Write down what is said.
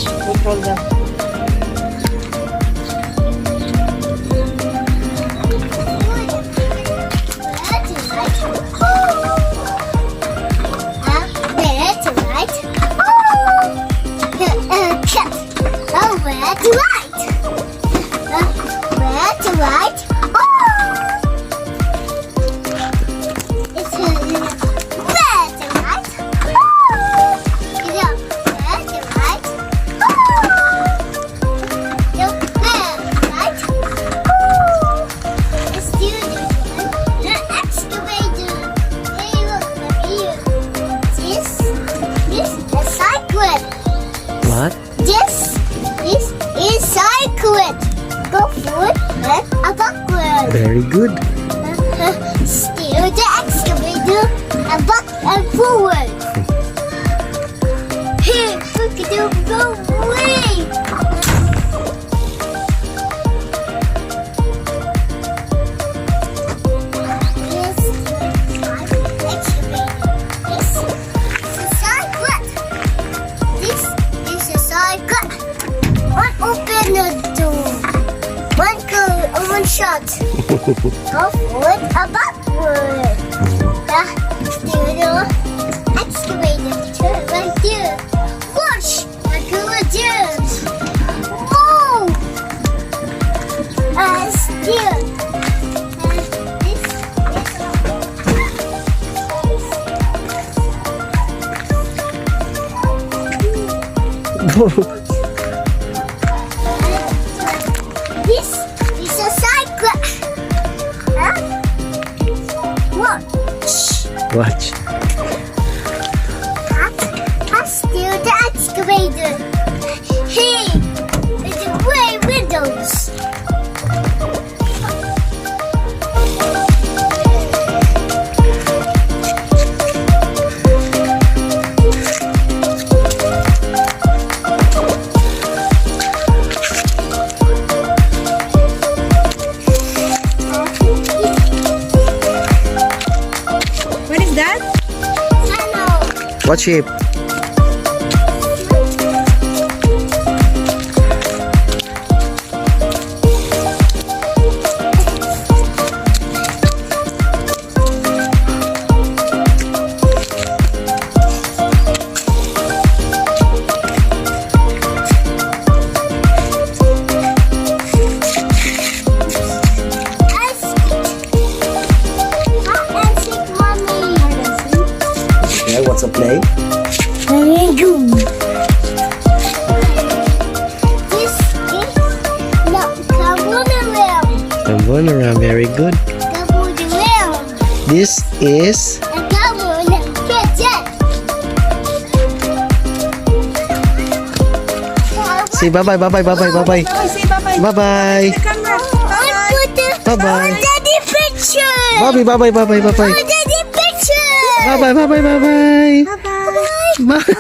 Watch. Control them. What? This is cycling. Go forward and a backward. Very good. Steer the excavator and back and forward. Here, look at you go away. This is excavator. This is a cycling. This is a cycle. One open the door. One go, one shot. Go forward, a backward. The excavator turn right there. Push, I go again. Move. Steer. This is a cycle. Watch. Watch. I steer the excavator. Hey, it's the way windows. What is that? Tunnel. What shape? Yeah, what's a play? Very good. This is no, come on around. Come on around. Very good. Come on around. This is And come on and catch it. say bye bye bye bye bye bye bye bye Oh, say bye-bye. bye bye The camera. bye bye Daddy picture. bye bye bye bye bye bye bye Daddy picture. bye bye bye bye bye bye Bye. bye.